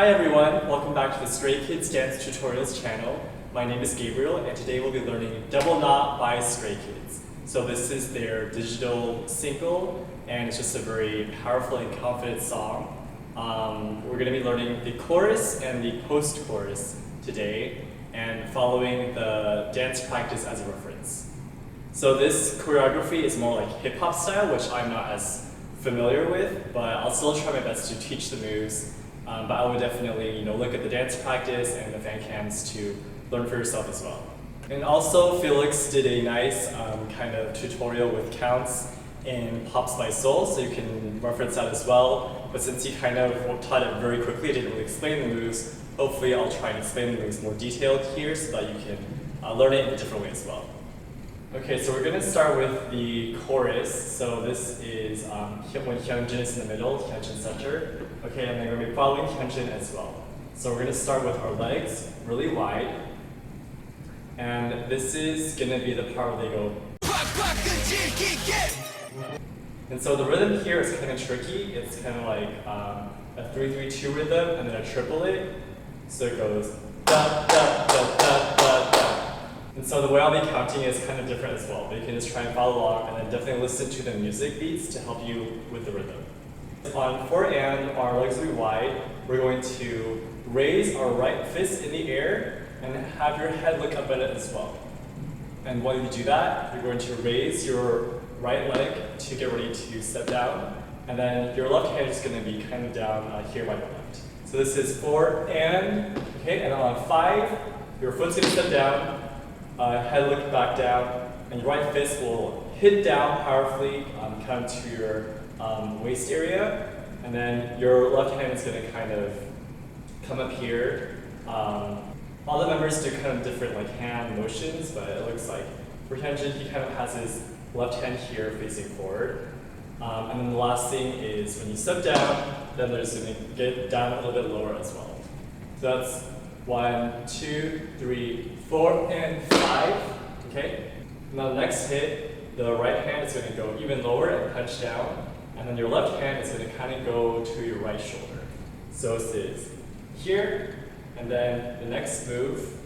Hi everyone, welcome back to the Stray Kids Dance Tutorials channel. My name is Gabriel and today we'll be learning Double Knot by Stray Kids. So this is their digital single and it's just a very powerful and confident song. We're going to be learning the chorus and the post-chorus today and following the dance practice as a reference. So this choreography is more like hip-hop style, which I'm not as familiar with, but I'll still try my best to teach the moves. But I would definitely, look at the dance practice and the fan cams to learn for yourself as well. And also, Felix did a nice kind of tutorial with counts in Pops by Soul, so you can reference that as well. But since he kind of taught it very quickly, I didn't really explain the moves. Hopefully, I'll try and explain the moves more detailed here so that you can learn it in a different way as well. Okay, so we're going to start with the chorus. So this is when Hyunjin is in the middle, Hyunjin center. Okay, and then we're going to be following Hyunjin as well. So we're going to start with our legs really wide. And this is going to be the part where they go. And so the rhythm here is kind of tricky. It's kind of like a 3-3-2 rhythm and then a triplet. So it goes da da da da da da. And so the way I'll be counting is kind of different as well, but you can just try and follow along and then definitely listen to the music beats to help you with the rhythm. On 4 and our legs will be wide, we're going to raise our right fist in the air and have your head look up at it as well. And while you do that, you're going to raise your right leg to get ready to step down, and then your left hand is going to be kind of down here by the left. So this is 4 and, okay, and on 5, your foot's going to step down, head look back down, and your right fist will hit down powerfully, come to your waist area, and then your left hand is going to kind of come up here. All the members do kind of different hand motions, but it looks like for Hyunjin, he kind of has his left hand here facing forward. And then the last thing is when you step down, then they're just going to get down a little bit lower as well. So that's 1, 2, 3, 4, and 5. Okay? Now the next hit, the right hand is going to go even lower and punch down, and then your left hand is going to kind of go to your right shoulder. So this is here, and then the next move,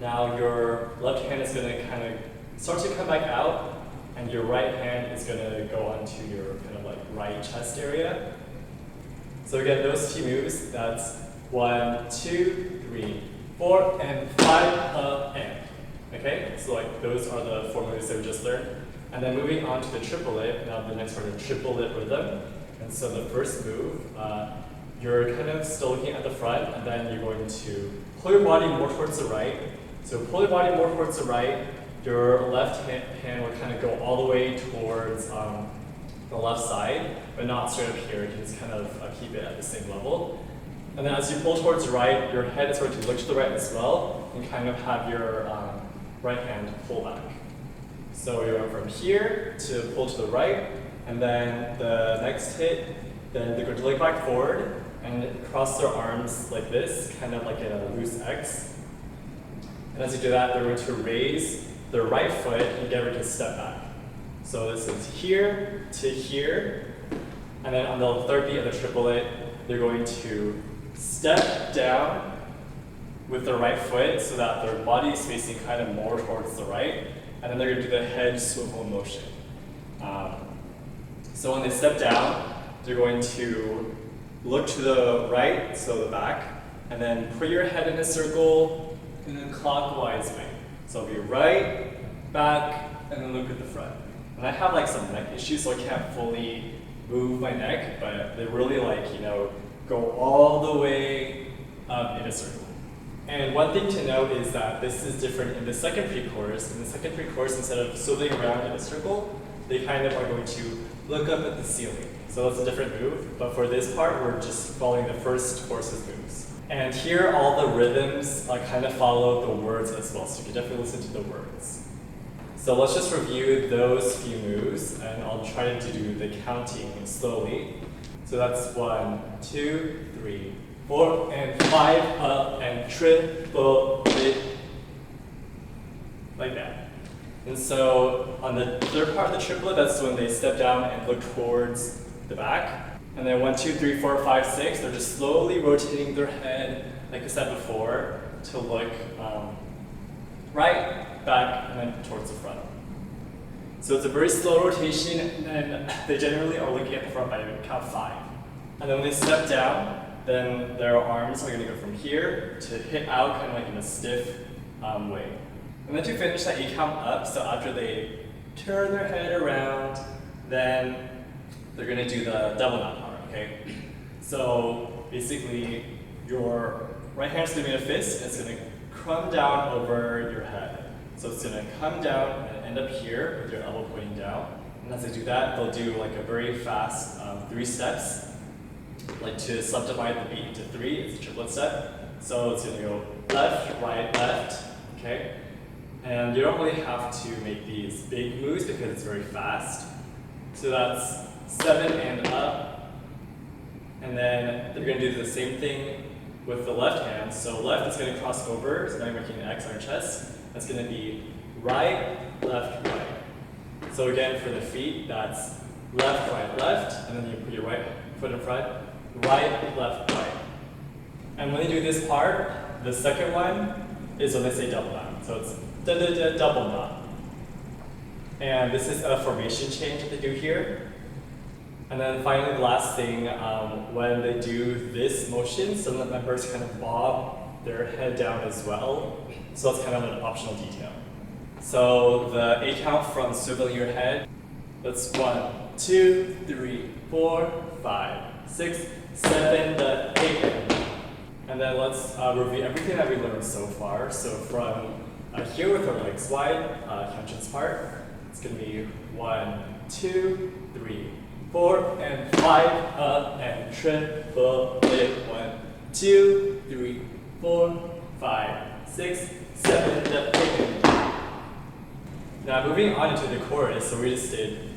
now your left hand is going to kind of start to come back out, and your right hand is going to go onto your kind of right chest area. So again, those two moves, that's 1, 2, 3, 4, and 5, up, and. Okay, so those are the 4 moves that we just learned. And then moving on to the triplet, now the next part is triplet rhythm. And so the first move, you're kind of still looking at the front, and then you're going to pull your body more towards the right. So pull your body more towards the right, your left hand will kind of go all the way towards the left side, but not straight up here. You can just kind of keep it at the same level. And then as you pull towards the right, your head is going to look to the right as well, and kind of have your right hand pull back. So we went from here to pull to the right, and then the next hit, then they're going to look back forward and cross their arms like this, kind of like in a loose X. And as you do that, they're going to raise their right foot and get ready to step back. So this is here to here, and then on the third beat of the triplet, they're going to step down with their right foot so that their body is facing kind of more towards the right, and then they're going to do the head swivel motion. So when they step down, they're going to look to the right, so the back, and then put your head in a circle in a clockwise way. So it'll be right, back, and then look at the front. And I have some neck issues, so I can't fully move my neck, but they really go all the way up in a circle. And one thing to note is that this is different in the second pre-chorus. In the second pre-chorus, instead of swiveling around in a circle, they kind of are going to look up at the ceiling. So that's a different move, but for this part, we're just following the first chorus's moves. And here, all the rhythms kind of follow the words as well, so you can definitely listen to the words. So let's just review those few moves, and I'll try to do the counting slowly. So that's 1, 2, 3, 4, and 5, up, and triplet, like that. And so on the third part of the triplet, that's when they step down and look towards the back. And then 1, 2, 3, 4, 5, 6. They're just slowly rotating their head, like I said before, to look right, back, and then towards the front. So it's a very slow rotation, and they generally are looking at the front by count 5. And then when they step down, then their arms are going to go from here to hit out kind of like in a stiff way. And then to finish that 8 count up, so after they turn their head around, then they're going to do the double knot part, okay? So basically, your right hand's going to be in a fist, and it's going to come down over your head. So it's going to come down and end up here with your elbow pointing down. And as they do that, they'll do like a very fast 3 steps. Like to subdivide the beat into 3, it's a triplet step. So it's going to go left, right, left, okay? And you don't really have to make these big moves because it's very fast. So that's 7 and up. And then they're going to do the same thing with the left hand. So left is going to cross over, so now you're making an X on your chest. That's going to be right, left, right. So again, for the feet, that's left, right, left, and then you put your right foot in front, right, left, right. And when they do this part, the second one is when they say double knot. So it's double knot. And this is a formation change that they do here. And then finally, the last thing, when they do this motion, some of the members kind of bob their head down as well. So that's kind of an optional detail. So the 8 count from swiveling your head, that's 1, 2, 3, 4, 5, 6, 7, the 8. And then let's review everything that we learned so far. So from here with our legs wide, Hyunjin's part, it's going to be 1, 2, 3, 4, and 5, up, and triple it. 1, 2, 3, 4, 5, 6, 7, the 8. Now moving on into the chorus, so we just did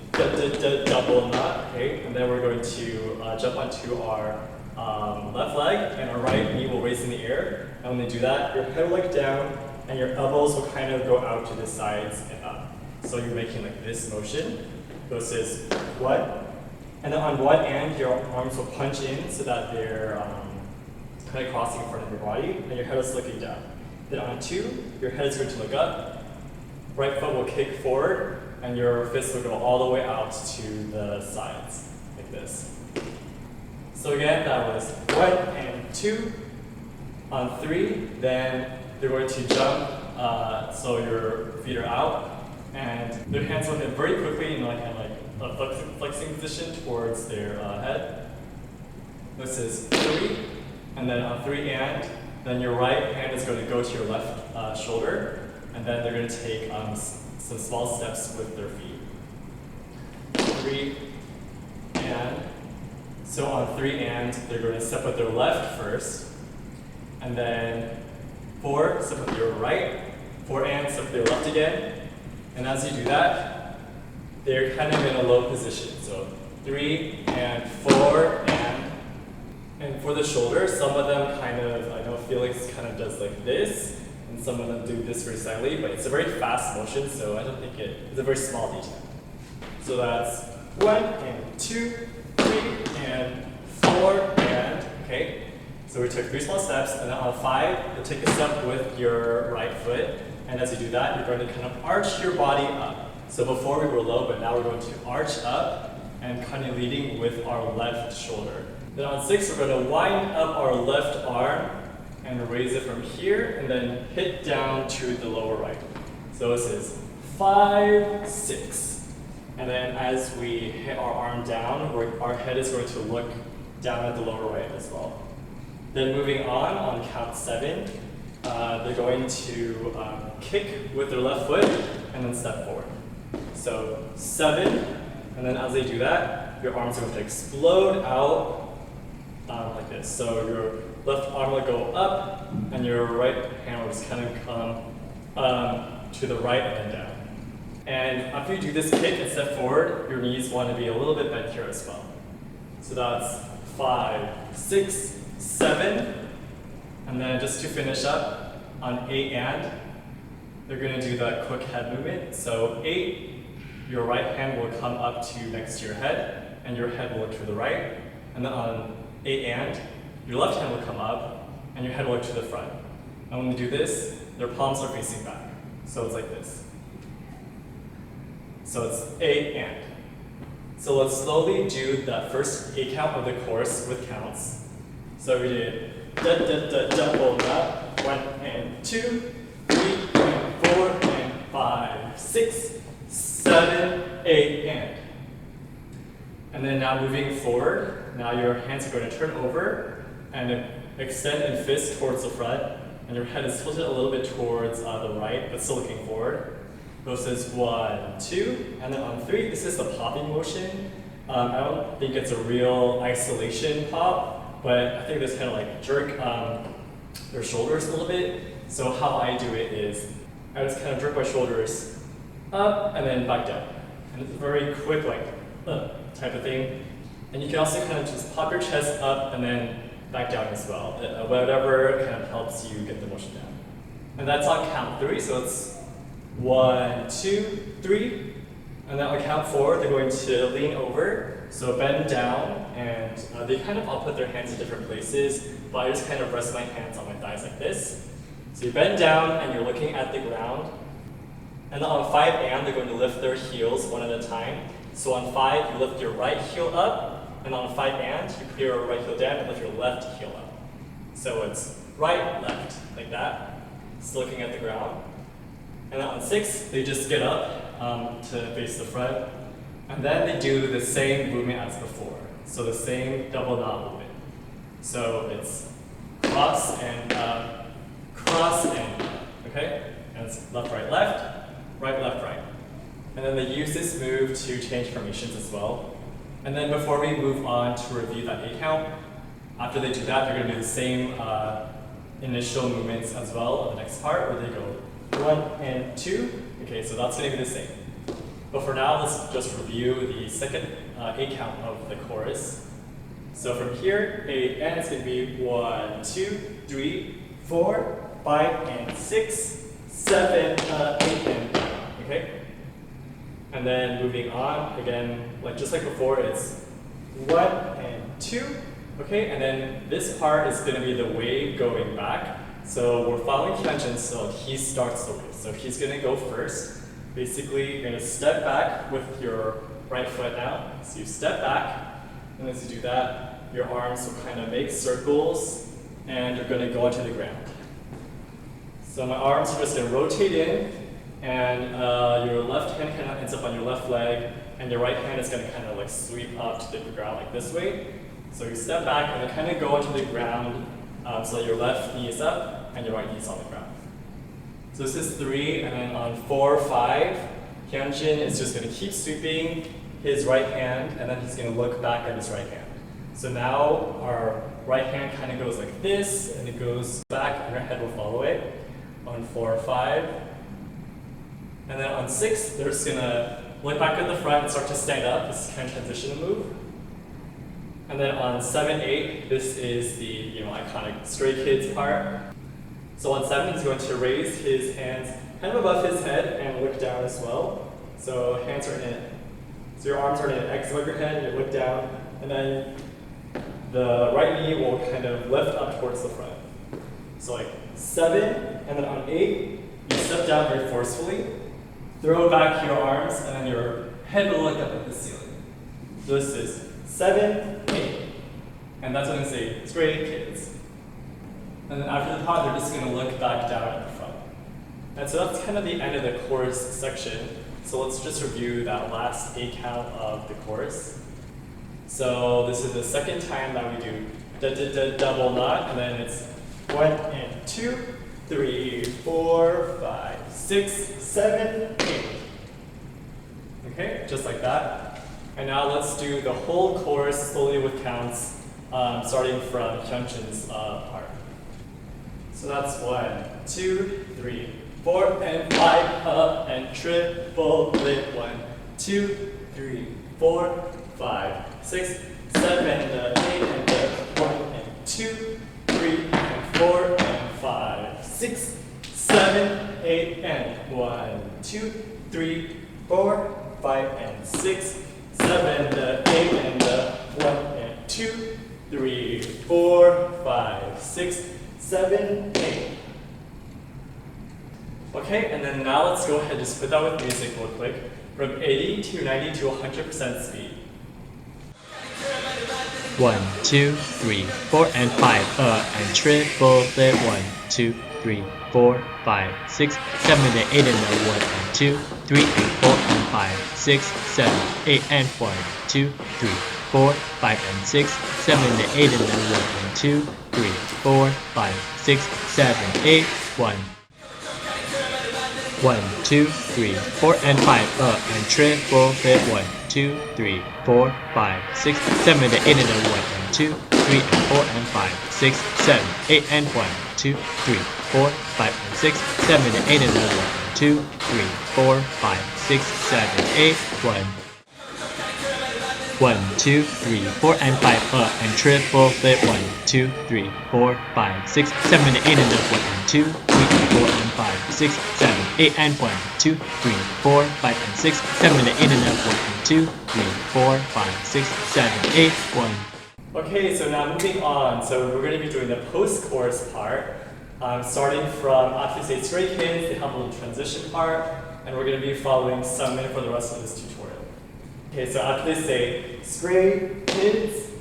double knot, okay? And then we're going to jump onto our left leg, and our right knee will raise in the air. And when they do that, your head will look down, and your elbows will kind of go out to the sides and up. So you're making like this motion. So it says 1. And then on one end, your arms will punch in so that they're kind of crossing in front of your body, and your head is looking down. Then on 2, your head is going to look up, right foot will kick forward, and your fist will go all the way out to the sides, like this. So again, that was 1 and 2. On 3, then they're going to jump, so your feet are out, and their hands will hit very quickly in like a flexing position towards their head. This is 3, and then on 3 and, then your right hand is going to go to your left shoulder, and then they're going to take some small steps with their feet. 3 and, so on 3 and, they're going to step with their left first, and then 4, step with your right, 4 and, step with your left again, and as you do that, they're kind of in a low position. So 3 and 4 and for the shoulder, some of them kind of, I know Felix kind of does like this, and some of them do this very silently, but it's a very fast motion, so I don't think it's a very small detail. So that's 1 and 2, 3 and 4 and, okay. So we took 3 small steps, and then on 5, you'll take a step with your right foot, and as you do that, you're going to kind of arch your body up. So before we were low, but now we're going to arch up and kind of leading with our left shoulder. Then on 6, we're going to wind up our left arm and raise it from here, and then hit down to the lower right. So this is 5, 6. And then as we hit our arm down, our head is going to look down at the lower right as well. Then moving on count 7, they're going to kick with their left foot and then step forward. So 7, and then as they do that, your arms are going to explode out like this. So your left arm will go up, and your right hand will just kind of come to the right and then down. And after you do this kick and step forward, your knees want to be a little bit bent here as well. So that's 5, 6, 7, and then just to finish up on 8 and, they're going to do the quick head movement. So 8, your right hand will come up to next to your head, and your head will look to the right. And then on 8 and, your left hand will come up, and your head will look to the front. And when we do this, their palms are facing back. So it's like this. So it's 8 and. So let's slowly do that first 8 count of the chorus with counts. So we did da da da double knot, 1 and 2, 3 and 4 and 5, 6, 7, 8 and. And then now moving forward, now your hands are going to turn over and extend and fist towards the front, and your head is tilted a little bit towards the right, but still looking forward. This is 1, 2, and then on 3, this is the popping motion. I don't think it's a real isolation pop, but I think this kind of like jerk their shoulders a little bit. So how I do it is, I just kind of jerk my shoulders up and then back down. And it's a very quick like type of thing. And you can also kind of just pop your chest up and then back down as well. Whatever kind of helps you get the motion down. And that's on count 3, so it's 1, 2, 3. And then on count 4, they're going to lean over. So bend down, and they kind of all put their hands in different places, but I just kind of rest my hands on my thighs like this. So you bend down and you're looking at the ground. And then on 5 and, they're going to lift their heels one at a time. So on 5, you lift your right heel up, and on 5 and, you put your right heel down and lift your left heel up. So it's right, left, like that. Just looking at the ground. And then on 6, they just get up to face the front. And then they do the same movement as before. So the same double knot movement. So it's cross and up, okay? And it's left, right, left, right. And then they use this move to change formations as well. And then before we move on to review that 8 count, after they do that, they're going to do the same initial movements as well on the next part, where they go 1 and 2. Okay, so that's going to be the same. But for now, let's just review the second 8 count of the chorus. So from here, 8 and it's going to be 1, 2, 3, 4, 5, and 6, 7, 8 and okay? And then moving on, again, just like before, it's 1 and 2, okay? And then this part is going to be the wave going back. So we're following Hyunjin, so he starts the wave. So he's going to go first. Basically, you're going to step back with your right foot now. So you step back, and as you do that, your arms will kind of make circles, and you're going to go onto the ground. So my arms are just going to rotate in, and your left hand kind of ends up on your left leg, and your right hand is going to kind of like sweep up to the ground like this way. So you step back and then kind of go onto the ground, so that your left knee is up and your right knee is on the ground. So this is 3, and then on 4, 5, Hyunjin is just going to keep sweeping his right hand, and then he's going to look back at his right hand. So now our right hand kind of goes like this, and it goes back, and our head will follow it. On 4, 5. And then on 6, they're just going to look back at the front and start to stand up. This is kind of transition move. And then on 7, 8, this is the iconic Stray Kids part. So on 7, he's going to raise his hands kind of above his head and look down as well. So hands are in it. So your arms are in an X above your head, and you look down, and then the right knee will kind of lift up towards the front. So like 7, and then on 8, you step down very forcefully, throw back your arms, and then your head will look up at the ceiling. So this is 7, 8. And that's when they say Stray Kids. And then after the part, they're just going to look back down at the front. And so that's kind of the end of the chorus section. So let's just review that last 8 count of the chorus. So this is the second time that we do double knot, and then it's 1 and 2, 3, 4, 5, 6, 7, 8. Okay, just like that. And now let's do the whole chorus slowly with counts, starting from Hyunjin's part. So that's 1, 2, 3, 4, and 5, up and triple it. 1, 2, 3, 4, 5, 6, 7, 8, and 1 and 2, 3, and 4, and 5, 6, 7, 8, and 1, 2, 3, 4, 5, and 6, 7, 8, and 1 and 2, 3, 4, 5, 6, 7, 8. Okay, and then now let's go ahead and just put that with music real quick. From 80 to 90 to 100% speed. 1, 2, 3, 4, and 5, and triple flip. 1, 2, 3, 4, 5, 6, 7, and 8, and then 1 and 2, 3 and 4 and 5, 6, 7, 8, and 1, 2, 3, 4, 5, and 6, 7, and 8, and then 1 and 2, 3, 4, 5, 6, 7, 8, 1. 1, 2, 3, 4, and 5, and triple flip. 1, 2, 3, 4, 5, 6, 7, and 8, and then 1 and 2, 3 and 4 and 5, 6, 7, 8, and 1, 2, 3, 4, 5, and 6, 7, and 8, and then 1 and 2, 3, 4, 5, 6, 7, 8, 1. 1, 2, 3, 4, and 5, and triple flip. 1, 2, 3, 4, 5, 6, 7, and 8, and then 1 and 2, 3 and 4 and 5, 6, 7, 8, and 1, 2, 3, 4, 5, and 6, 7, and 8, and then 1 and 2, 3, 4, 5, 6, 7, 8, 1. Okay, so now moving on. So we're going to be doing the post-chorus part. Starting from after you say Stray Kids, they have a little transition part, and we're going to be following Sungmin for the rest of this tutorial. Okay, so after they say Stray Kids,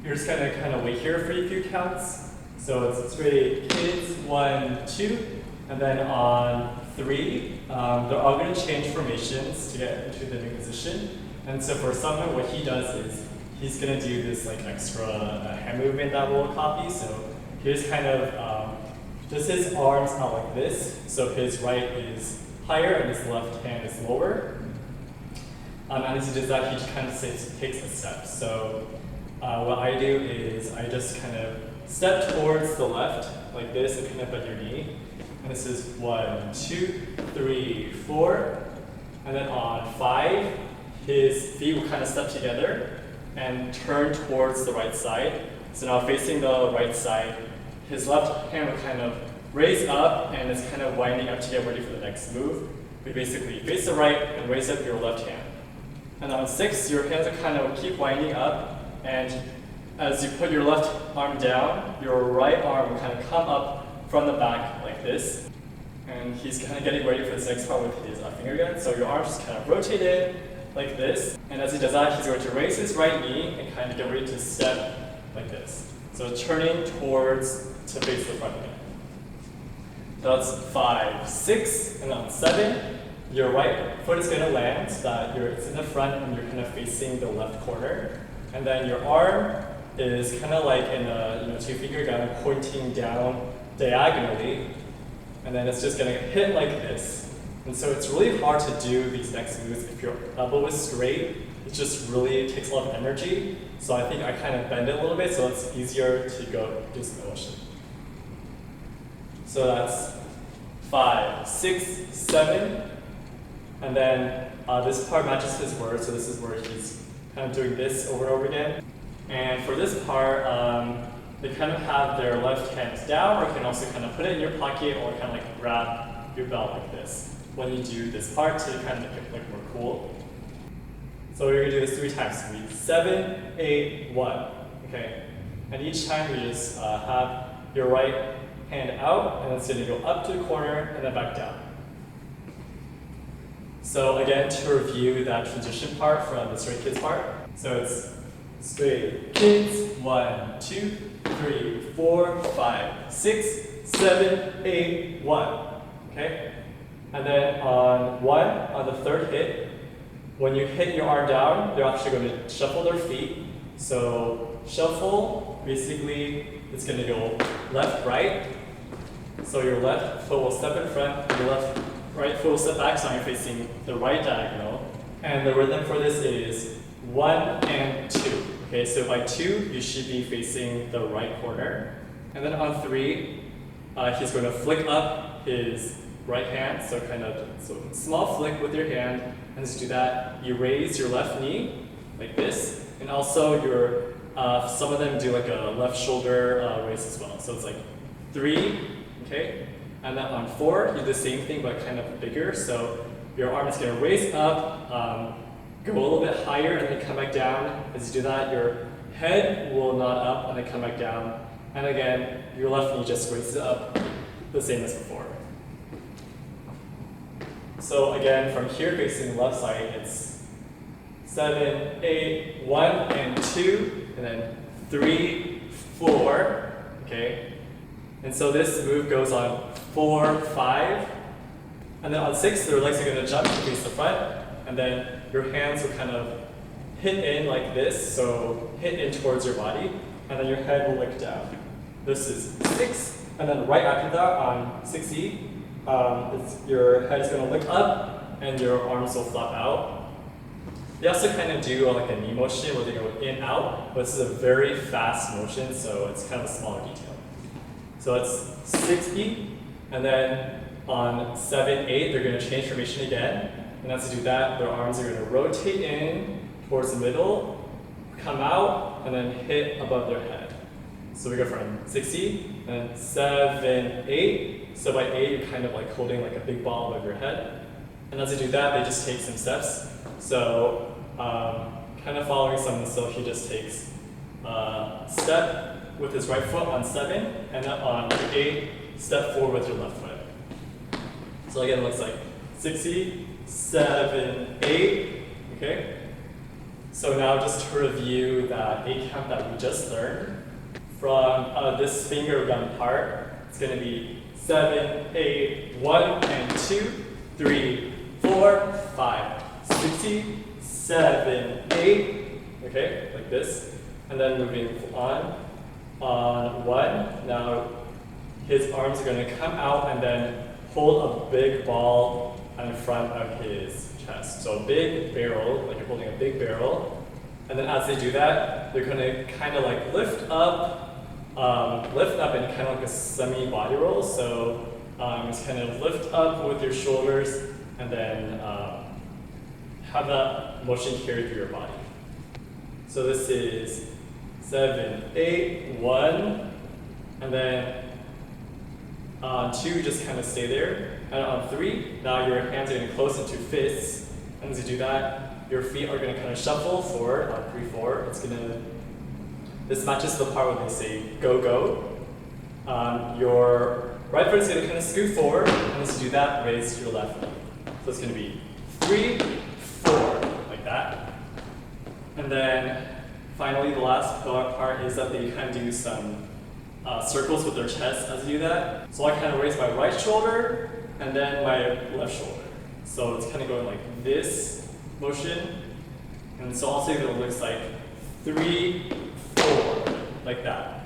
you're just going to kind of wait here for a few counts. So it's Stray Kids, 1, 2, and then on 3, they're all going to change formations to get into the new position. And so for Sungmin, what he does is he's going to do this like extra hand movement that we'll copy. So here's kind of just his arms out like this. So his right is higher and his left hand is lower. And as he does that, he just kind of takes a step. So what I do is I just kind of step towards the left like this and kind of bend your knee. And this is 1, 2, 3, 4. And then on 5, his feet will kind of step together and turn towards the right side. So now facing the right side, his left hand will kind of raise up and is kind of winding up to get ready for the next move. We basically face the right and raise up your left hand. And on 6, your hands will kind of keep winding up, and as you put your left arm down, your right arm will kind of come up from the back like this. And he's kind of getting ready for this next part with his finger gun. So your arms just kind of rotate in like this. And as he does that, he's going to raise his right knee and kind of get ready to step like this. So turning towards to face the front again. So that's 5, 6, and on 7, your right foot is going to land so that it's in the front and you're kind of facing the left corner. And then your arm is kind of like in a two-finger gun pointing down diagonally. And then it's just going to hit like this. And so it's really hard to do these next moves if your elbow is straight. It just really takes a lot of energy. So I think I kind of bend it a little bit so it's easier to go do some motion. So that's 5, 6, 7. And then this part matches his words. So this is where he's kind of doing this over and over again. And for this part, they kind of have their left hands down, or you can also kind of put it in your pocket or kind of like grab your belt like this when you do this part to kind of make it look more cool. So we're going to do this 3 times. So we 7, 8, 1. Okay. And each time we just have your right hand out, and it's going to go up to the corner and then back down. So again, to review that transition part from the Stray Kids part. So it's Stray Kids, 1, 2, 3, 4, 5, 6, 7, 8, 1. Okay? And then on 1, on the third hit, when you hit your arm down, they're actually going to shuffle their feet. So shuffle, basically, it's going to go left, right. So your left foot will step in front, and your right foot will step back, so you're facing the right diagonal. And the rhythm for this is 1 and 2. Okay, so by 2, you should be facing the right corner. And then on 3, he's going to flick up his right hand, so small flick with your hand. And as you do that, you raise your left knee like this, and also some of them do like a left shoulder raise as well. So it's like 3, okay? And then on 4, you do the same thing but kind of bigger. So your arm is going to raise up, go a little bit higher, and then come back down. As you do that, your head will nod up and then come back down. And again, your left knee just raises up the same as before. So again, from here facing the left side, it's 7, 8, 1 and 2, and then 3, 4, okay? And so this move goes on 4, 5, and then on 6, your legs are gonna jump to face the front, and then your hands will kind of hit in like this, so hit in towards your body, and then your head will look down. This is 6, and then right after that on 6E, your head is going to look up and your arms will flap out. They also kind of do like a knee motion where they go in, out, but this is a very fast motion, so it's kind of a smaller detail. So it's 6E, and then on 7, 8, they're going to change formation again, and as they do that, their arms are going to rotate in towards the middle, come out, and then hit above their head. So we go from 6E, and 7, 8. So by 8, you're kind of like holding like a big ball above your head. And as you do that, they just take some steps. So kind of following someone, so he just takes a step with his right foot on 7, and then on 8, step forward with your left foot. So again, it looks like 6E, 7, 8, okay? So now just to review that 8 count that we just learned, from this finger gun part, it's going to be 7, 8, 1 and 2, 3, 4, 5, 6, 7, 8, okay, like this. And then moving on 1, now his arms are going to come out and then hold a big ball in front of his chest. So a big barrel, like you're holding a big barrel. And then as they do that, they're going to kind of like lift up in kind of like a semi-body roll. So just kind of lift up with your shoulders and then have that motion carry through your body. So this is 7, 8, 1, and then on 2, just kind of stay there. And on 3, now your hands are going to close into fists. And as you do that, your feet are going to kind of shuffle forward on 3, 4. It's going to, this matches the part where they say go, go. Your right foot is going to kind of scoot forward. And as you do that, raise your left knee. So it's going to be 3, 4, like that. And then finally, the last part is that they kind of do some circles with their chest as they do that. So I kind of raise my right shoulder and then my left shoulder. So it's kind of going like this motion. And so I'll say that it looks like 3, 4, like that.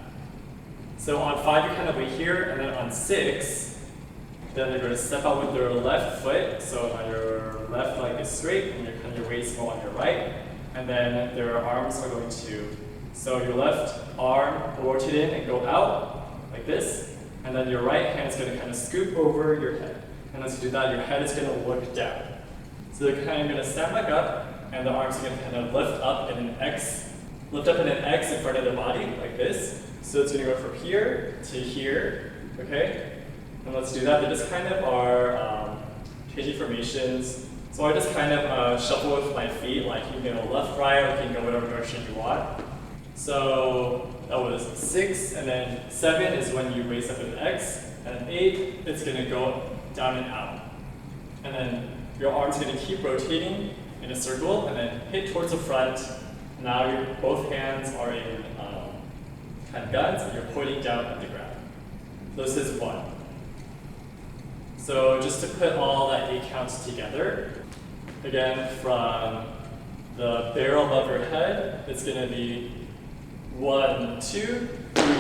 So on 5, you kind of wait here, and then on 6, then they're going to step out with their left foot. So on your left leg is straight, and your kind of waist more on your right. And then their arms are going to, so your left arm will rotate in and go out, like this. And then your right hand is going to kind of scoop over your head. And as you do that, your head is going to look down. So they're kind of going to stand back up, and the arms are going to kind of lift up in an X in front of their body, like this. So it's going to go from here to here, okay? And let's do that. They just kind of are changing formations. So I just kind of shuffle with my feet, like you can go left, right, or you can go whatever direction you want. So that was 6, and then 7 is when you raise up an X, and 8, it's going to go down and out. And then your arms are going to keep rotating in a circle, and then hit towards the front. Now both hands are in kind of guns, and you're pointing down at the ground. So this is 1. So just to put all that 8 counts together, again from the barrel above your head, it's going to be 1, 2, 3,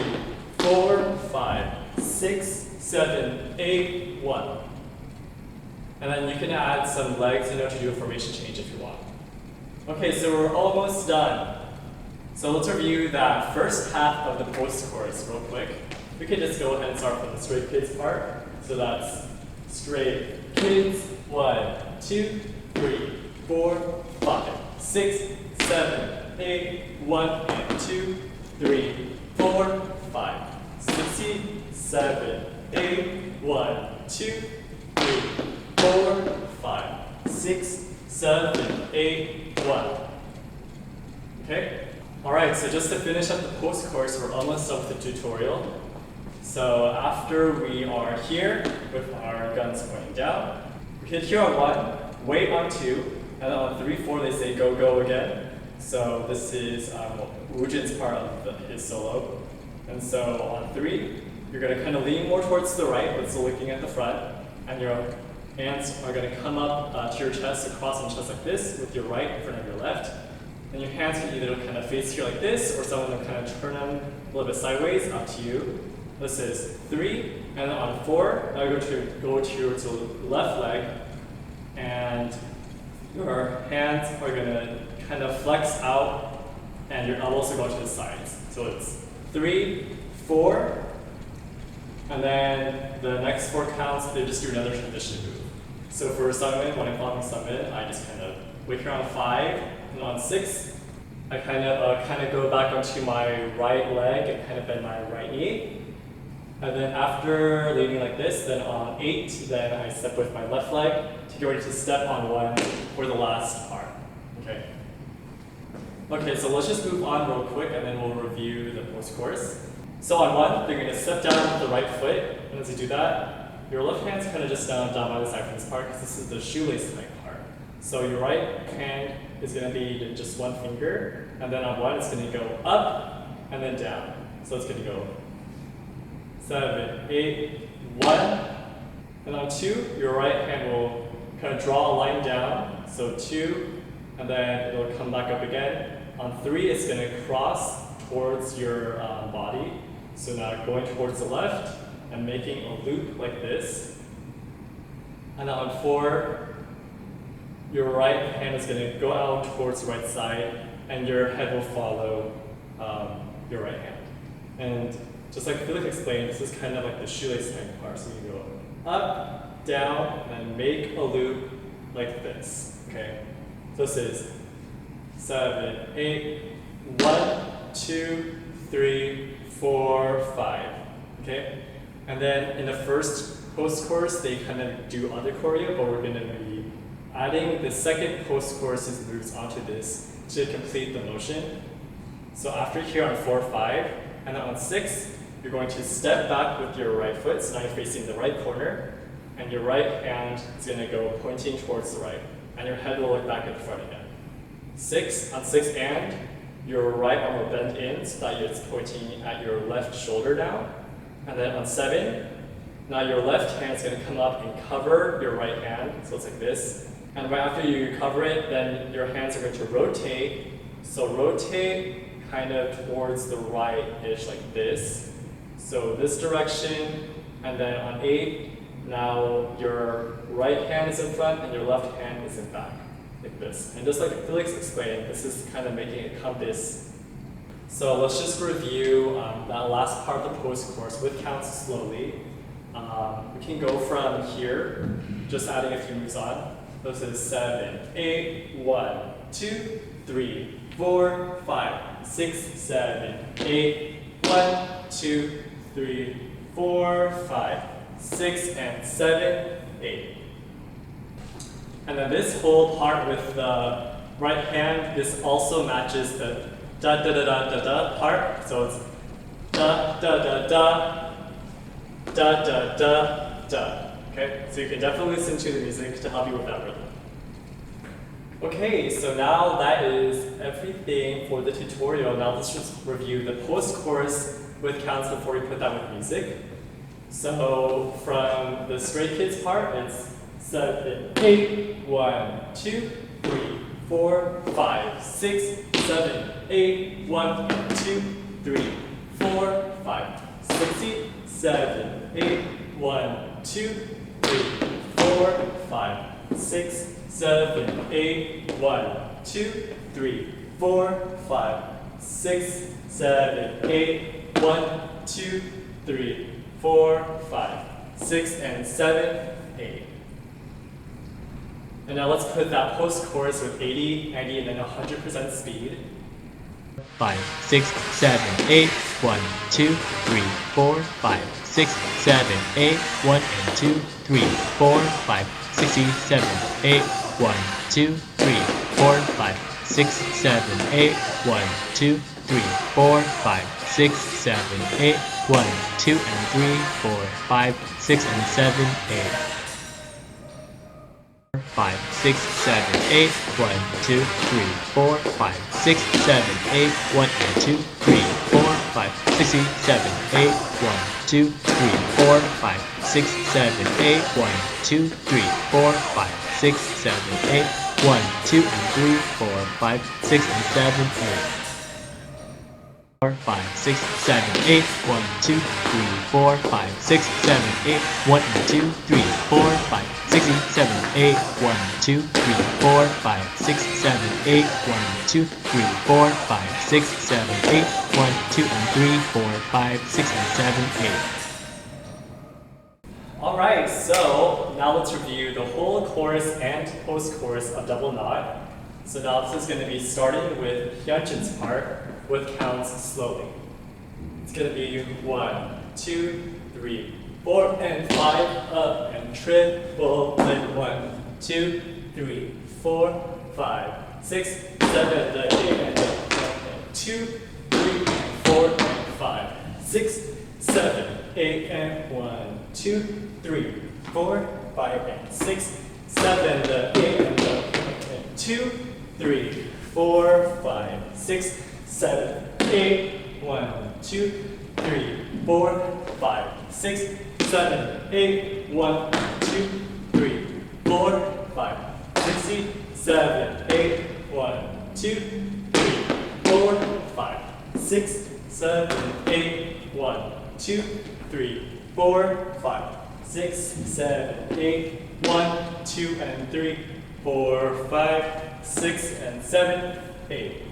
4, 5, 6, 7, 8, 1. And then you can add some legs, to do a formation change if you want. Okay, so we're almost done. So let's review that first half of the post-chorus real quick. We can just go ahead and start from the straight kids part. So that's straight kids, 1, 2, 3, 4, 5, 6, 7, 8, 1, and 2, 3, 4, 5, 6, 7, 8, 1, 2, 3, 4, 5, 6, 7, 8, 1. Okay? Alright, so just to finish up the post-course, we're almost done with the tutorial. So after we are here with our guns pointing down, we hit here on 1, wait on 2, and then on 3, 4 they say go, go again. So this is Woojin's part of his solo. And so on 3, you're going to kind of lean more towards the right, but still looking at the front, and your hands are going to come up to your chest, across on your chest like this, with your right in front of your left. And your hands can either kind of face here like this, or someone will kind of turn them a little bit sideways, up to you. This is 3, and then on 4, now go to your left leg, and your hands are going to kind of flex out, and your elbows will go to the sides. So it's 3, 4, and then the next 4 counts, they just do another transition move. So for Sungmin, when I'm following Sungmin, I just kind of wait here on 5, and on 6, I kind of go back onto my right leg and kind of bend my right knee. And then after leaning like this, then on 8, then I step with my left leg to get ready to step on 1 for the last part. Okay. Okay, so let's just move on real quick and then we'll review the post-course. So on 1, they're going to step down with the right foot, and as you do that, your left hand's kind of just down by the side from this part because this is the shoelace type part. So your right hand is going to be just 1 finger, and then on 1 it's going to go up and then down. So it's going to go 7, 8, 1, and on 2, your right hand will kind of draw a line down, so 2, and then it'll come back up again. On 3, it's going to cross towards your body, so now going towards the left and making a loop like this. And then on 4, your right hand is going to go out towards the right side, and your head will follow your right hand. And just like Felix explained, this is kind of like the shoelace type part. So you go up, down, and make a loop like this. Okay. So this is 7, 8, 1, 2, 3, 4, 5. Okay. And then in the first post-course, they kind of do other choreo, but we're going to be adding the second post-course's moves onto this to complete the motion. So after here on 4, 5, and then on 6, you're going to step back with your right foot, so now you're facing the right corner, and your right hand is going to go pointing towards the right, and your head will look back at the front again. 6, on 6 and, your right arm will bend in so that it's pointing at your left shoulder now. And then on 7, now your left hand is going to come up and cover your right hand, so it's like this. And right after you cover it, then your hands are going to rotate. So rotate kind of towards the right-ish like this. So this direction, and then on 8, now your right hand is in front and your left hand is in back, like this. And just like Felix explained, this is kind of making a compass. So let's just review that last part of the post-course with counts slowly. We can go from here, just adding a few moves on. This is 7, 8, 1, 2, 3, 4, 5, 6, 7, 8, 1, 2, 3, 4, 5, 6, and 7, 8. And then this whole part with the right hand, this also matches the da da da da da da part. So it's da da da da da da da da. Okay, so you can definitely listen to the music to help you with that rhythm. Okay, so now that is everything for the tutorial. Now let's just review the post-chorus with counts before we put that with music. So from the Stray Kids part, it's 7, 8, 1, 2, 3, 4, 5, 6, 7, 8, 1, 2, 3, 4, 5, 6, 7, 8, 1, 2, 3, 4, 5, 6, 7, 8, 1, 2, 3, 4, 5, 6, 7, 8, 1, 2, 3, 4, 5, 6, and 7, 8. And now let's put that post-chorus with 80, 90, and then 100% speed. 5, 6, 7, 8, 1, 2, 3, 4, 5, 6, 7, 8, 1, and 2, 3, 4, 5, 6, 7, 8, 1, 2, 3, 4, 5, 6, 7, 8. 1, 2, 3, 4, 5, 6, 7, 8. 1, 2, and 3, 4, 5, 6, and 7, 8. 5, 6, 7, 8. 1, 2, 3, 4, 5, 6, 7, 8. 1 and 2, 3, 4, 5, 6, 7, 8. 1, 2, 3, 4, 5, 6, 7, 8. 1, 2, 3, 4, 5, 6, 7, 8. 1, 2, and 3, 4, 5, 6, and 7, 8. 4, 5, 6, 7, 8. 1, 2, 3, 4, 5, 6, 7, 8. 1 and 2, 3, 4, 5, 6, 7, 8. 1, 2, 3, 4, 5, 6, 7, 8. 1, 2, 3, 4, 5, 6, 7, 8. 1, 2, and 3, 4, 5, 6, and 7, 8. Alright, so now let's review the whole chorus and post-chorus of Double Knot. So now this is going to be starting with Hyunjin's part with counts slowly. It's going to be 1, 2, 3, 4, and 5, up, and triple like 1, 2, 3, 4, 5, 6, 7, the 8, and 2, 3, 4, and 5, 6, 7, 8, and 1, 2, 3, 4, 5, and 6, 7, the 8, and 2, 3, 4, 5, 6, 7, 8, 1, 2, 3, 4, 5, 6, 7, 8, 1, 2, 3, 4, 5, 6, 7, 8, 1, 2, 3, 4, 5, 6, 7, 8, 1, 2, 3, 4, 5, 6, 7, 8, 1, 2, and 3, 4, 5, 6, and 7, 8.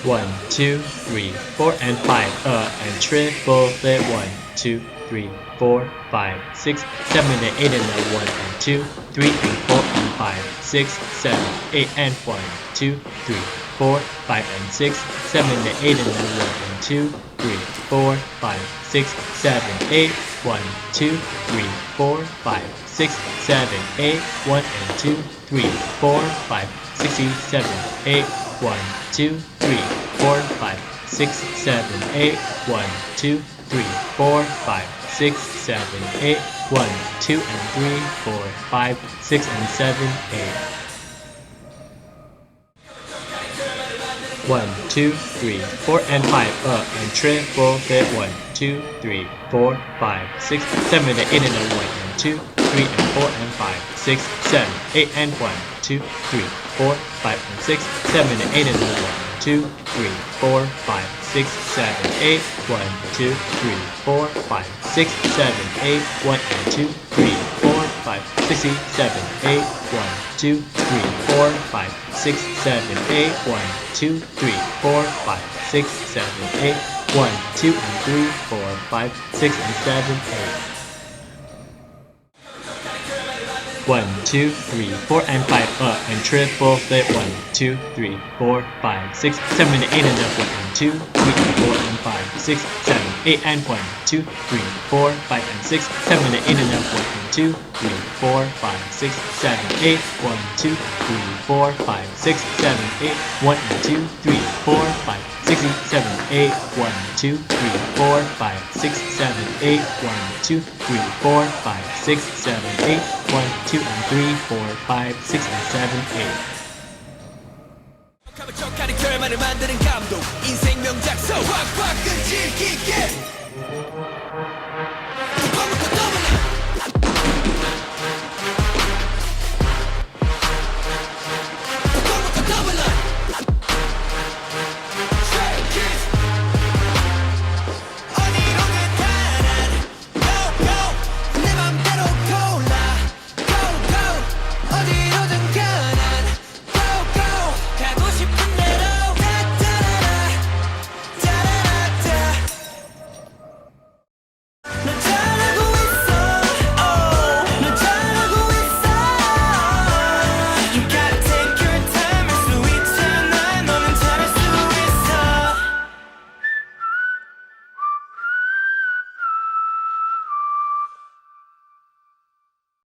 1, 2, 3, 4, and 5, and triple flip. 1, 2, 3, 4, 5, 6, 7, and 8, and 1, and 2, 3, and 4, and 5, 6, 7, 8, and 1, 2, 3, 4, 5, and 6, 7, and 8, and 1, and 2, 3, 4, 5, 6, 7, 8, 1, 2, 3, 4, 5, 6, 7, 8, 1, and 2, 3, 4, 5, 6, 7, 8, 1, 2, 3, 4, 5, 6, 7, 8, 1, 2, 3, 4, 5, 6, 7, 8, 1, 2, and 3, 4, 5, 6, and 7, 8. 1, 2, 3, 4, and 5, and triple flip. 1, 2, 3, 4, 5, 6, 7, and 8, and 1, and 2, 3, and 4, and 5, 6, 7, 8, and 1, 2, 3, 4, 5, and 6, 7, and 8, and 1, 2, 3, 4, 5, 6, 7, 8, 1, 2, 3, 4, 5, 6, 7, 8, 1, and 2, 3, 4, 5, 6, 7, 8, 1, 2, 3, 4, 5, 6, 7, 8, 1, 2, 3, 4, 5, 6, 7, 8, 1, 2, and 3, 4, 5, 6, and 7, 8. 1, 2, 3, 4, and 5, and triple flip. 1, 2, 3, 4, 5, 6, 7, and 8, and 1, and 2, 3, 4, and 5, 6, 7, 8, and 1, 2, 3, 4, 5, and 6, 7, and 8, and 1, and 2, 3, 4, 5, 6, 7, 8, 1, 2, 3, 4, 5, 6, 7, 8, 1, and 2, 3, 4, 5, 6, 7, 8, 1, 2, 3, 4, 5, 6, 7, 8, 1, 2, 3, 4, 5, 6, 7, 8, 1, 2, and 3, 4, 5, 6, and 7, 8. 척하는 결말을 만드는 감동 인생 명작서 꽉꽉 끈질 깊게